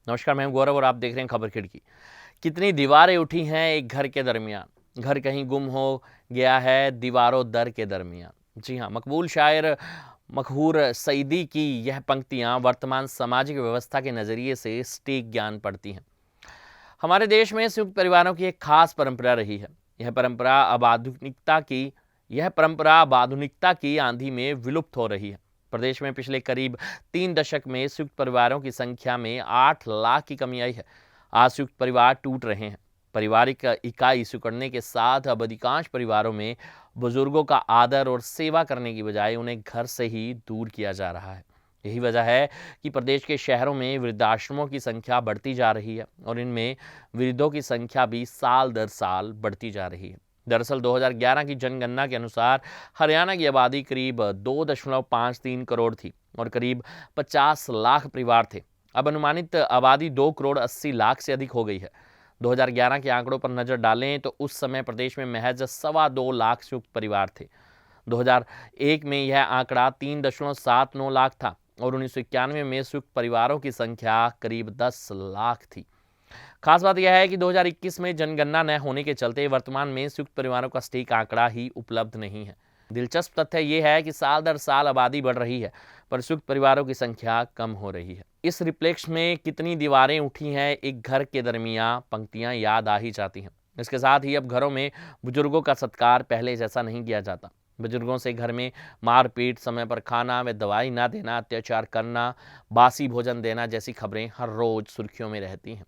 नमस्कार, मैं हूं गौरव और आप देख रहे हैं खबर खिड़की। कितनी दीवारें उठी हैं एक घर के दरमियान, घर कहीं गुम हो गया है दीवारों दर के दरमियान। जी हाँ, मकबूल शायर मखहूर सईदी की यह पंक्तियां वर्तमान सामाजिक व्यवस्था के नज़रिए से सटीक ज्ञान पढ़ती हैं। हमारे देश में संयुक्त परिवारों की एक खास परंपरा रही है। यह परंपरा अब आधुनिकता की आंधी में विलुप्त हो रही है। प्रदेश में पिछले करीब 3 दशक में संयुक्त परिवारों की संख्या में 8 लाख की कमी आई है। आज संयुक्त परिवार टूट रहे हैं। पारिवारिक इकाई सिकुड़ने के साथ अब अधिकांश परिवारों में बुजुर्गों का आदर और सेवा करने की बजाय उन्हें घर से ही दूर किया जा रहा है। यही वजह है कि प्रदेश के शहरों में वृद्धाश्रमों की संख्या बढ़ती जा रही है और इनमें वृद्धों की संख्या भी साल दर साल बढ़ती जा रही है। दरअसल 2011 की जनगणना के अनुसार हरियाणा की आबादी करीब 2.53 करोड़ थी और करीब 50 लाख परिवार थे। अब अनुमानित आबादी 2 करोड़ 80 लाख से अधिक हो गई है। 2011 के आंकड़ों पर नजर डालें तो उस समय प्रदेश में महज 2.25 लाख संयुक्त परिवार थे। 2001 में यह आंकड़ा 3.79 लाख था और 1991 में संयुक्त परिवारों की संख्या करीब 10 लाख थी। खास बात यह है कि 2021 में जनगणना न होने के चलते वर्तमान में संयुक्त परिवारों का सटीक आंकड़ा ही उपलब्ध नहीं है। दिलचस्प तथ्य यह है कि साल दर साल आबादी बढ़ रही है पर संयुक्त परिवारों की संख्या कम हो रही है। इस रिफ्लेक्स में कितनी दीवारें उठी हैं एक घर के दरमियान पंक्तियां याद आ ही जाती हैं। इसके साथ ही अब घरों में बुजुर्गों का सत्कार पहले जैसा नहीं किया जाता। बुजुर्गों से घर में मारपीट, समय पर खाना व दवाई ना देना, अत्याचार करना, बासी भोजन देना जैसी खबरें हर रोज सुर्खियों में रहती हैं।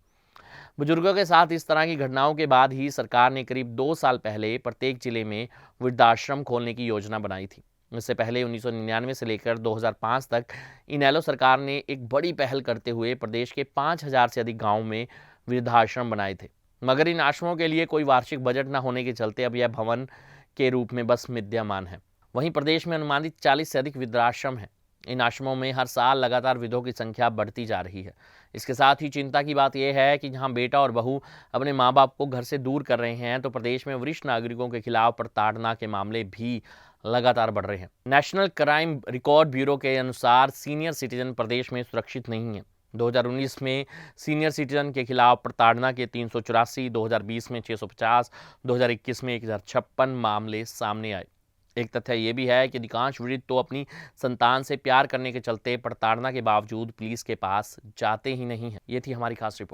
बुजुर्गों के साथ इस तरह की घटनाओं के बाद ही सरकार ने करीब 2 साल पहले प्रत्येक जिले में वृद्धाश्रम खोलने की योजना बनाई थी। इससे पहले 1999 से लेकर 2005 तक इनेलो सरकार ने एक बड़ी पहल करते हुए प्रदेश के 5,000 से अधिक गाँव में वृद्धाश्रम बनाए थे। मगर इन आश्रमों के लिए कोई वार्षिक बजट न होने के चलते अब यह भवन के रूप में बस विद्यमान है। वहीं प्रदेश में अनुमानित 40 से अधिक वृद्धाश्रम हैं। इन आश्रमों में हर साल लगातार विधवाओं की संख्या बढ़ती जा रही है। इसके साथ ही चिंता की बात यह है कि जहां बेटा और बहू अपने माँ बाप को घर से दूर कर रहे हैं तो प्रदेश में वरिष्ठ नागरिकों के खिलाफ प्रताड़ना के मामले भी लगातार बढ़ रहे हैं। नेशनल क्राइम रिकॉर्ड ब्यूरो के अनुसार सीनियर सिटीजन प्रदेश में सुरक्षित नहीं है। 2019 में सीनियर सिटीजन के खिलाफ प्रताड़ना के 384, 2020 में 650, 2021 में 1056 मामले सामने आए। एक तथ्य ये भी है कि अधिकांश वृद्ध तो अपनी संतान से प्यार करने के चलते प्रताड़ना के बावजूद पुलिस के पास जाते ही नहीं हैं। ये थी हमारी खास रिपोर्ट।